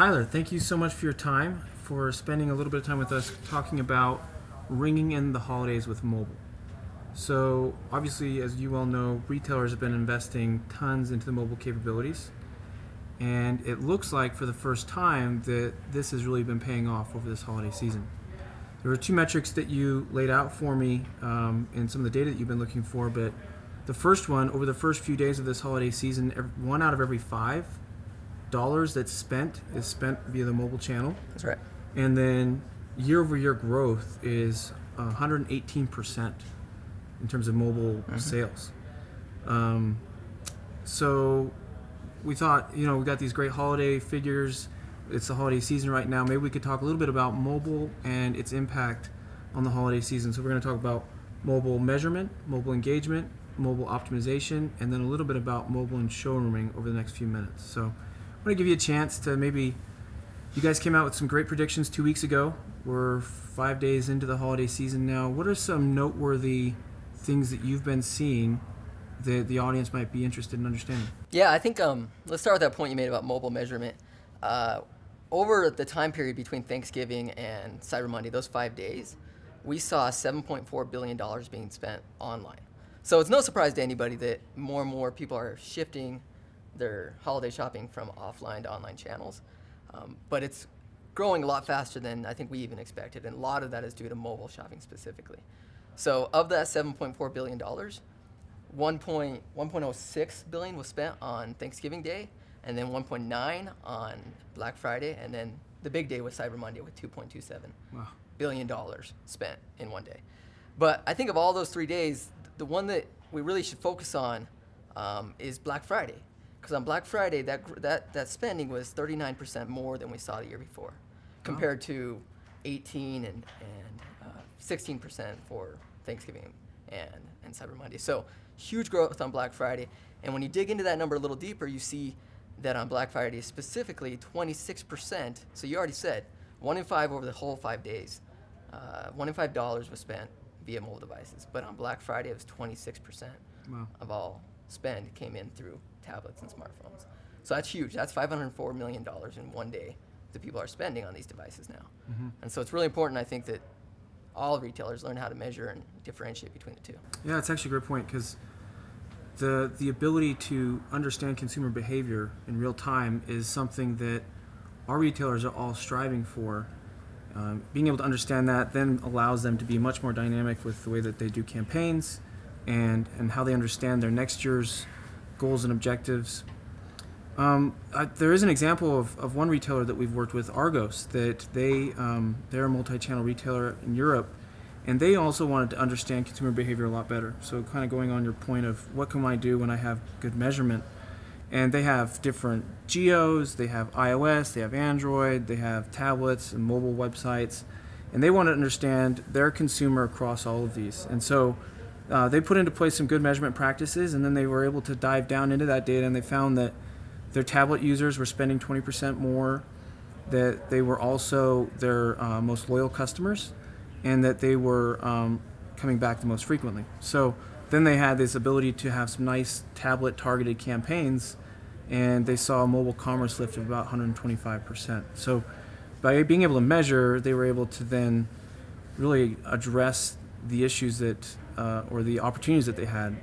Tyler, thank you so much for your time, for spending a little bit of time with us talking about ringing in the holidays with mobile. So obviously, as you well know, retailers have been investing tons into the mobile capabilities, and it looks like for the first time that this has really been paying off over this holiday season. There were two metrics that you laid out for me in some of the data that you've been looking for, but the first one, over the first few days of this holiday season, one out of every $5 that's spent is spent via the mobile channel. That's right. And then year-over-year growth is 118% in terms of mobile sales. So we thought, we got these great holiday figures. It's the holiday season right now. Maybe we could talk a little bit about mobile and its impact on the holiday season. So we're going to talk about mobile measurement, mobile engagement, mobile optimization, and then a little bit about mobile and showrooming over the next few minutes. So I want to give you a chance to maybe, you guys came out with some great predictions 2 weeks ago. We're 5 days into the holiday season now. What are some noteworthy things that you've been seeing that the audience might be interested in understanding? Yeah, I think let's start with that point you made about mobile measurement. Over the time period between Thanksgiving and Cyber Monday, those 5 days, we saw $7.4 billion being spent online. So it's no surprise to anybody that more and more people are shifting their holiday shopping from offline to online channels. But it's growing a lot faster than I think we even expected, and a lot of that is due to mobile shopping specifically. So of that $7.4 billion, 1.06 billion was spent on Thanksgiving Day, and then 1.9 on Black Friday, and then the big day was Cyber Monday with $2.27 billion spent in one day. But I think of all those 3 days, the one that we really should focus on is Black Friday, because on Black Friday that spending was 39% more than we saw the year before, compared to 18 and 16% for Thanksgiving and Cyber Monday. So huge growth on Black Friday, and when you dig into that number a little deeper, you see that on Black Friday specifically 26%, so you already said 1 in 5 over the whole 5 days, $1 in 5 was spent via mobile devices, but on Black Friday it was 26% of all spend came in through tablets and smartphones. So that's huge. That's $504 million in one day that people are spending on these devices now. And so it's really important, I think, that all retailers learn how to measure and differentiate between the two. Yeah, it's actually a great point, because the ability to understand consumer behavior in real time is something that our retailers are all striving for. Being able to understand that then allows them to be much more dynamic with the way that they do campaigns and how they understand their next year's goals and objectives. There is an example of one retailer that we've worked with, Argos, that they're a multi-channel retailer in Europe, and they also wanted to understand consumer behavior a lot better. So kind of going on your point of what can I do when I have good measurement. And they have different geos, they have iOS, they have Android, they have tablets and mobile websites, and they want to understand their consumer across all of these. And so they put into place some good measurement practices, and then they were able to dive down into that data, and they found that their tablet users were spending 20% more, that they were also their most loyal customers, and that they were coming back the most frequently. So then they had this ability to have some nice tablet targeted campaigns, and they saw a mobile commerce lift of about 125%. So by being able to measure, they were able to then really address the issues that, or the opportunities that they had,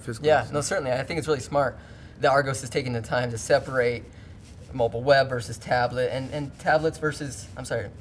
physically. Yeah, no, certainly. I think it's really smart that Argos is taking the time to separate mobile web versus tablet, and tablets versus,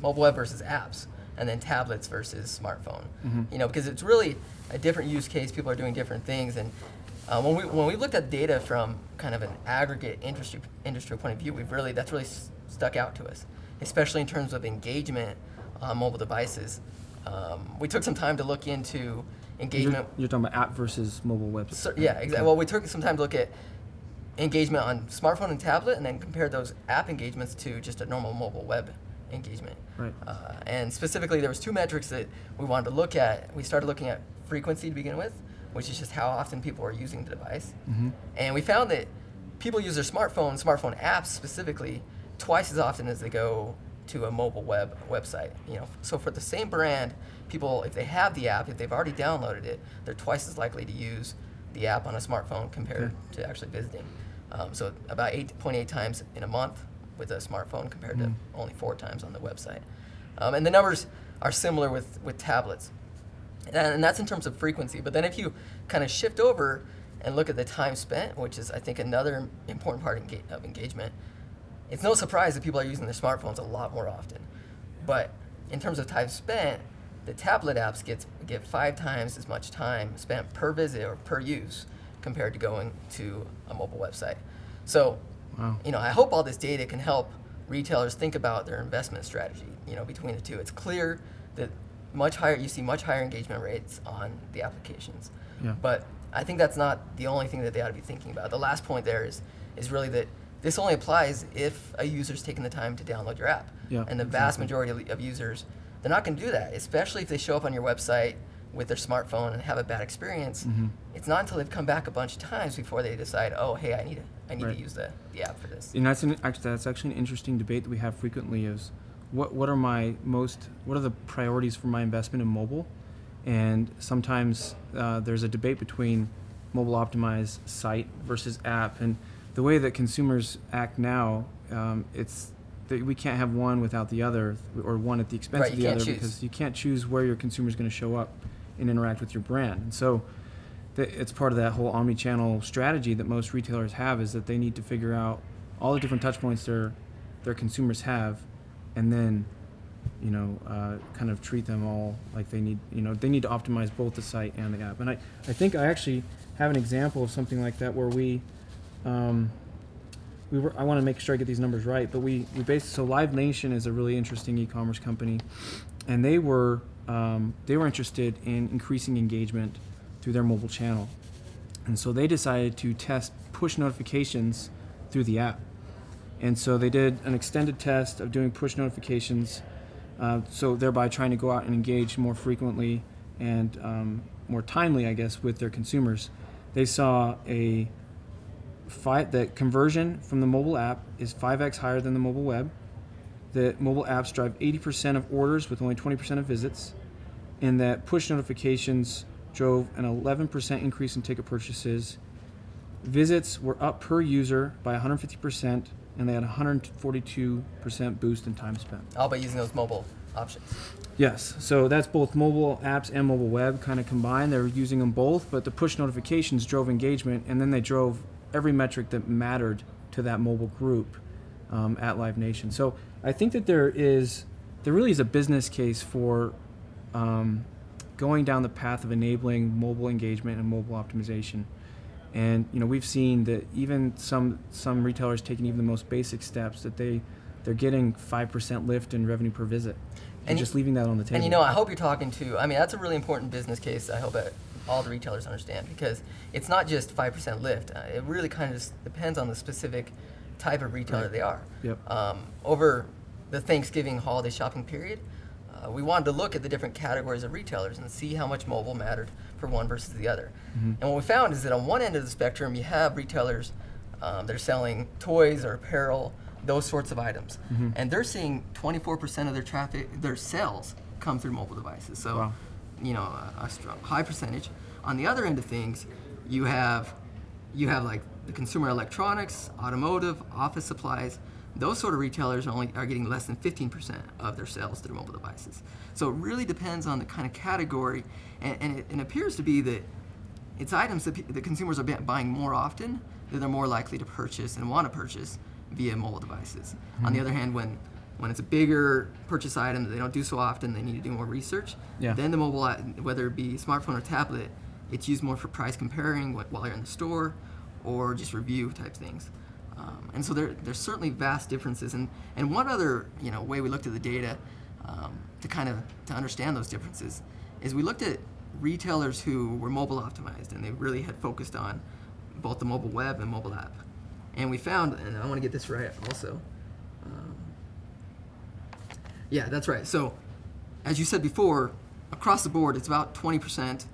mobile web versus apps, and then tablets versus smartphone. Because it's really a different use case. People are doing different things, and when we looked at data from kind of an aggregate industry point of view, that's really stuck out to us, especially in terms of engagement on mobile devices. We took some time to look into engagement. You're talking about app versus mobile web. So, yeah, exactly. Well, we took some time to look at engagement on smartphone and tablet, and then compared those app engagements to just a normal mobile web engagement. Right. And specifically, there was two metrics that we wanted to look at. We started looking at frequency to begin with, which is just how often people are using the device. And we found that people use their smartphone apps specifically, twice as often as they go to a mobile website. So for the same brand, people, if they have the app, if they've already downloaded it, they're twice as likely to use the app on a smartphone compared to actually visiting. So about 8.8 times in a month with a smartphone compared to only 4 times on the website. And the numbers are similar with tablets. And that's in terms of frequency. But then if you kind of shift over and look at the time spent, which is, I think, another important part of engagement, it's no surprise that people are using their smartphones a lot more often. But in terms of time spent, the tablet apps get 5 times as much time spent per visit or per use compared to going to a mobile website. So, I hope all this data can help retailers think about their investment strategy, between the two. It's clear that you see much higher engagement rates on the applications. Yeah. But I think that's not the only thing that they ought to be thinking about. The last point there is really that this only applies if a user's taken the time to download your app. Yeah, and the vast majority of users, they're not going to do that, especially if they show up on your website with their smartphone and have a bad experience. It's not until they've come back a bunch of times before they decide, oh, hey, I need to use the app for this. And that's actually an interesting debate that we have frequently is what are the priorities for my investment in mobile? And sometimes there's a debate between mobile optimized site versus app. And the way that consumers act now, it's that we can't have one without the other, or one at the expense of the other, because you can't choose where your consumer is going to show up and interact with your brand. And so it's part of that whole omni-channel strategy that most retailers have, is that they need to figure out all the different touch points their consumers have, and then kind of treat them all like they need to optimize both the site and the app. And I think I actually have an example of something like that where I want to make sure I get these numbers right, but so Live Nation is a really interesting e-commerce company, and they were interested in increasing engagement through their mobile channel. And so they decided to test push notifications through the app. And so they did an extended test of doing push notifications, so thereby trying to go out and engage more frequently and more timely, I guess, with their consumers. They saw that conversion from the mobile app is 5x higher than the mobile web. That mobile apps drive 80% of orders with only 20% of visits, and that push notifications drove an 11% increase in ticket purchases. Visits were up per user by 150%, and they had a 142% boost in time spent. All by using those mobile options. Yes, so that's both mobile apps and mobile web kind of combined. They're using them both, but the push notifications drove engagement, and then they drove every metric that mattered to that mobile group at Live Nation. So I think that there really is a business case for going down the path of enabling mobile engagement and mobile optimization. And we've seen that even some retailers taking even the most basic steps, that they're getting 5% lift in revenue per visit. And just leaving that on the table. And I hope you're talking to, that's a really important business case. I hope that all the retailers understand, because it's not just 5% lift. It really kind of just depends on the specific type of retailer they are. Yep. Over the Thanksgiving holiday shopping period, we wanted to look at the different categories of retailers and see how much mobile mattered for one versus the other. And what we found is that on one end of the spectrum, you have retailers that are selling toys or apparel, those sorts of items. And they're seeing 24% of their traffic, their sales, come through mobile devices. So, a strong, high percentage. On the other end of things, you have like the consumer electronics, automotive, office supplies. Those sort of retailers are getting less than 15% of their sales through mobile devices. So it really depends on the kind of category, and it appears to be that it's items that the consumers are buying more often, that they're more likely to purchase and want to purchase via mobile devices. On the other hand, when it's a bigger purchase item that they don't do so often, they need to do more research, then the mobile, whether it be smartphone or tablet, it's used more for price comparing while you're in the store, or just review type things. And so there's certainly vast differences. And one other way we looked at the data to understand those differences is we looked at retailers who were mobile optimized, and they really had focused on both the mobile web and mobile app. And we found, and I want to get this right also. Yeah, that's right. So as you said before, across the board, it's about 20%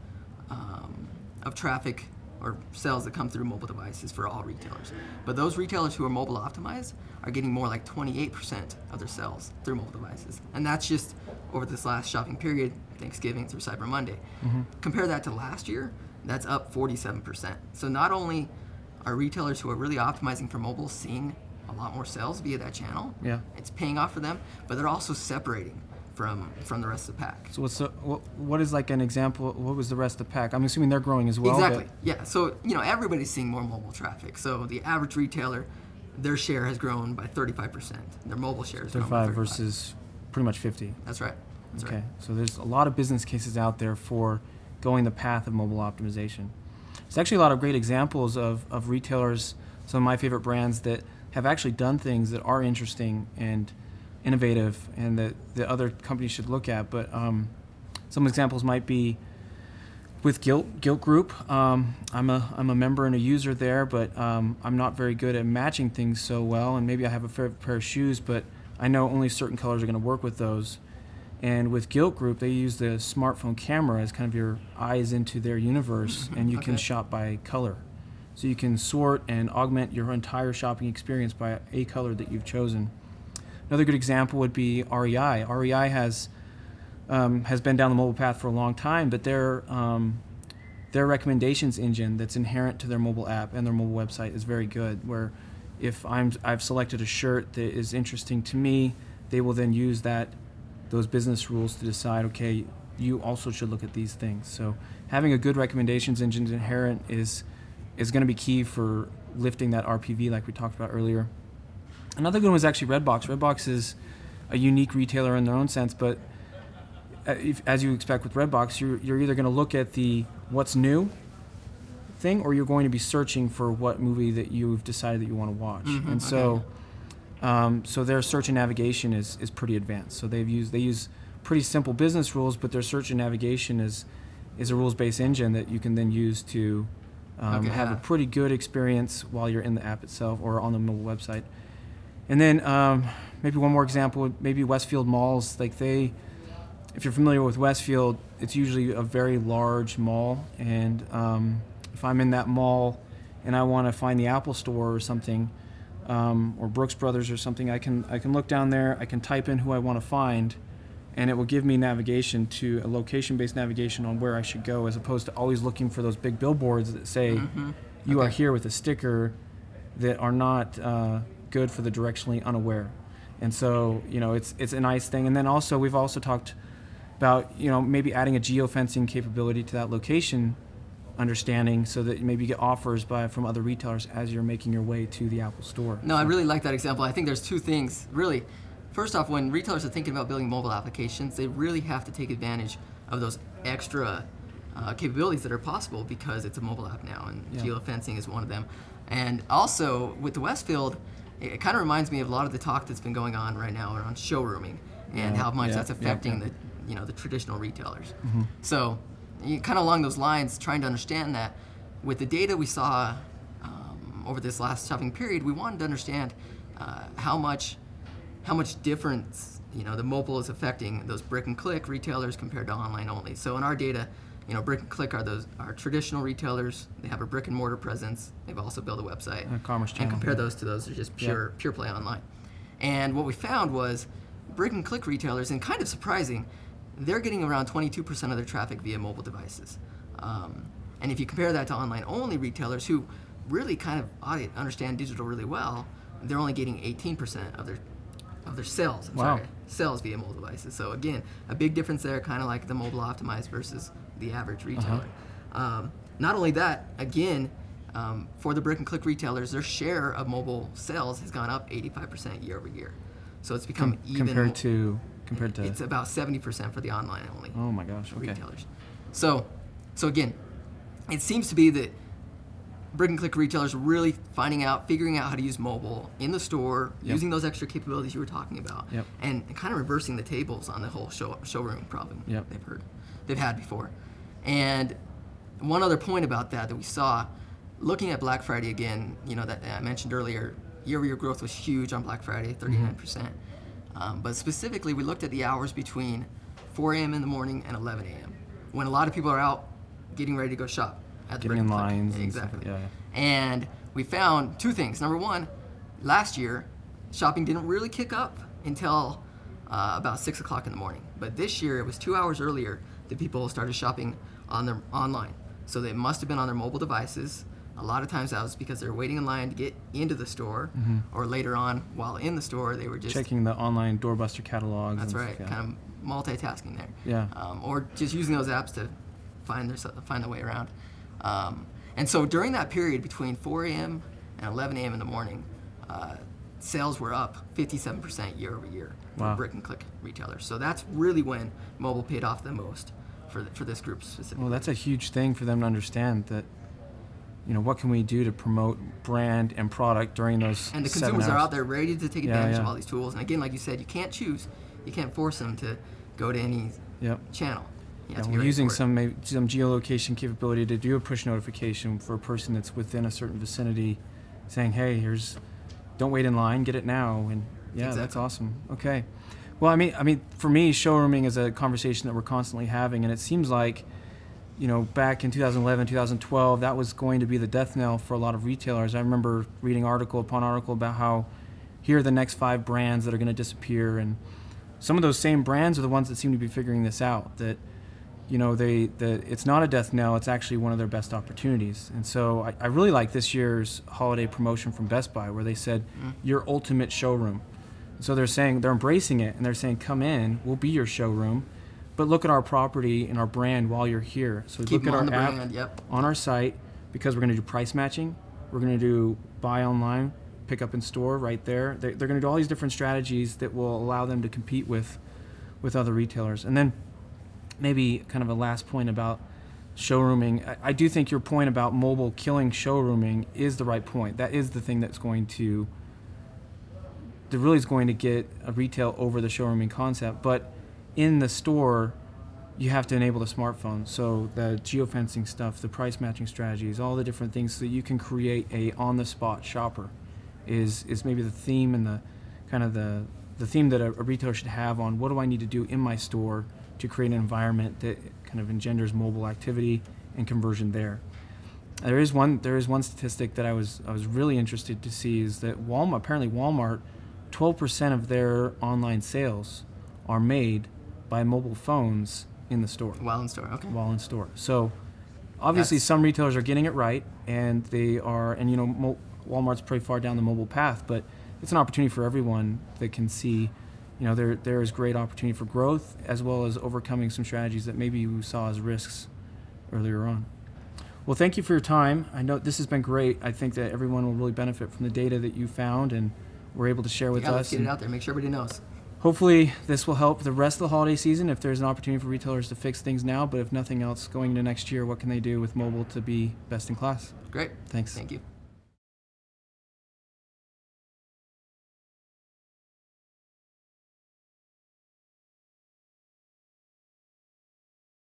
of traffic or sales that come through mobile devices for all retailers. But those retailers who are mobile optimized are getting more like 28% of their sales through mobile devices. And that's just over this last shopping period, Thanksgiving through Cyber Monday. Compare that to last year, that's up 47%. So not only are retailers who are really optimizing for mobile seeing a lot more sales via that channel. Yeah. It's paying off for them, but they're also separating from the rest of the pack. So what is like an example? What was the rest of the pack? I'm assuming they're growing as well. Exactly. Yeah. So everybody's seeing more mobile traffic. So the average retailer, their share has grown by 35%. Their mobile share has grown by 35 versus pretty much 50. That's right. That's Okay. right. So there's a lot of business cases out there for going the path of mobile optimization. There's actually a lot of great examples of retailers, some of my favorite brands that have actually done things that are interesting and innovative and that the other companies should look at. But some examples might be with Gilt Group. I'm a member and a user there, but I'm not very good at matching things so well. And maybe I have a fair pair of shoes, but I know only certain colors are going to work with those. And with Gilt Group, they use the smartphone camera as kind of your eyes into their universe, and you can shop by color. So you can sort and augment your entire shopping experience by a color that you've chosen. Another good example would be REI. REI has been down the mobile path for a long time, but their recommendations engine that's inherent to their mobile app and their mobile website is very good. Where if I've selected a shirt that is interesting to me, they will then use those business rules to decide, okay, you also should look at these things. So having a good recommendations engine inherent is going to be key for lifting that RPV like we talked about earlier. Another good one was actually Redbox. Redbox is a unique retailer in their own sense, but as you expect with Redbox, you're either going to look at the what's new thing, or you're going to be searching for what movie that you've decided that you want to watch. And so their search and navigation is pretty advanced. So they use pretty simple business rules, but their search and navigation is a rules-based engine that you can then use to have a pretty good experience while you're in the app itself or on the mobile website. And then maybe one more example, maybe Westfield malls. Like if you're familiar with Westfield, it's usually a very large mall. And if I'm in that mall and I want to find the Apple Store or something, or Brooks Brothers or something, I can look down there, I can type in who I want to find, and it will give me navigation to a location-based navigation on where I should go, as opposed to always looking for those big billboards that say you are here with a sticker that are not good for the directionally unaware. And so it's a nice thing. And then also we've also talked about maybe adding a geofencing capability to that location understanding, so that maybe you get offers from other retailers as you're making your way to the Apple Store. No, I really like that example. I think there's two things, really. First off, when retailers are thinking about building mobile applications, they really have to take advantage of those extra capabilities that are possible because it's a mobile app now, and geofencing is one of them. And also, with the Westfield, it kind of reminds me of a lot of the talk that's been going on right now around showrooming and how much that's affecting the traditional retailers. So, kind of along those lines, trying to understand that with the data we saw over this last shopping period, we wanted to understand how much difference the mobile is affecting those brick and click retailers compared to online only. So in our data, brick and click are traditional retailers. They have a brick and mortar presence. They've also built a website. And a commerce channel. And compare those to those are just pure play online. And what we found was brick and click retailers, and kind of surprising, they're getting around 22% of their traffic via mobile devices. And if you compare that to online-only retailers who really kind of understand digital really well, they're only getting 18% of their sales. Sales via mobile devices. So again, a big difference there, kind of like the mobile optimized versus the average retailer. Not only that, again, for the brick and click retailers, their share of mobile sales has gone up 85% year over year. So it's become even compared to it's about 70% for the online only. Oh my gosh, okay. Retailers. So again, it seems to be that brick and click retailers are really figuring out how to use mobile in the store, using those extra capabilities you were talking about, and kind of reversing the tables on the whole showroom problem they've had before. And one other point about that we saw, looking at Black Friday again, that I mentioned earlier, year-over-year growth was huge on Black Friday, 39%. But specifically, we looked at the hours between 4 a.m. in the morning and 11 a.m. when a lot of people are out getting ready to go shop at the getting in lines. Exactly. And And we found two things. Number one, last year, shopping didn't really kick up until about 6 o'clock in the morning. But this year, it was 2 hours earlier that people started shopping online. So they must have been on their mobile devices. A lot of times that was because they're waiting in line to get into the store, or later on while in the store they were just checking the online doorbuster catalogs. That's right, kind of multitasking there. Yeah. Or just using those apps to find their way around. And so during that period between 4 a.m. and 11 a.m. in the morning, sales were up 57% year over year for brick and click retailers. So that's really when mobile paid off the most for this group specifically. Well, that's a huge thing for them to understand, that what can we do to promote brand and product during those and the 7 consumers are hours? out there ready to take advantage of all these tools. And again, like you said, you can't choose. You can't force them to go to any channel. We're using some geolocation capability to do a push notification for a person that's within a certain vicinity, saying, "Hey, don't wait in line, get it now." And Exactly. That's awesome. Okay, well, I mean, for me, showrooming is a conversation that we're constantly having, and it seems like, back in 2011, 2012, that was going to be the death knell for a lot of retailers. I remember reading article upon article about how here are the next 5 brands that are going to disappear, and some of those same brands are the ones that seem to be figuring this out. That it's not a death knell, it's actually one of their best opportunities. And so I really like this year's holiday promotion from Best Buy, where they said, your ultimate showroom. So they're embracing it, and they're saying, come in, we'll be your showroom, but look at our property and our brand while you're here. So look at our app on our site, because we're going to do price matching, we're going to do buy online, pick up in store right there. They're going to do all these different strategies that will allow them to compete with other retailers. And then maybe kind of a last point about showrooming. I do think your point about mobile killing showrooming is the right point. That is the thing that really is going to get a retail over the showrooming concept. But in the store, you have to enable the smartphone. So the geofencing stuff, the price matching strategies, all the different things, so that you can create a on-the-spot shopper is maybe the theme, and the kind of the theme that a retailer should have on what do I need to do in my store to create an environment that kind of engenders mobile activity and conversion there. There is one statistic that I was really interested to see, is that Walmart, 12% of their online sales are made by mobile phones in the store. While in store, okay. While in store. So obviously some retailers are getting it right, and they are, and Walmart's pretty far down the mobile path, but it's an opportunity for everyone that can see, there is great opportunity for growth, as well as overcoming some strategies that maybe we saw as risks earlier on. Well, thank you for your time. I know this has been great. I think that everyone will really benefit from the data that you found and were able to share with us. Let's get it out there. Make sure everybody knows. Hopefully this will help the rest of the holiday season, if there's an opportunity for retailers to fix things now. But if nothing else, going into next year, what can they do with mobile to be best in class? Great. Thanks. Thank you.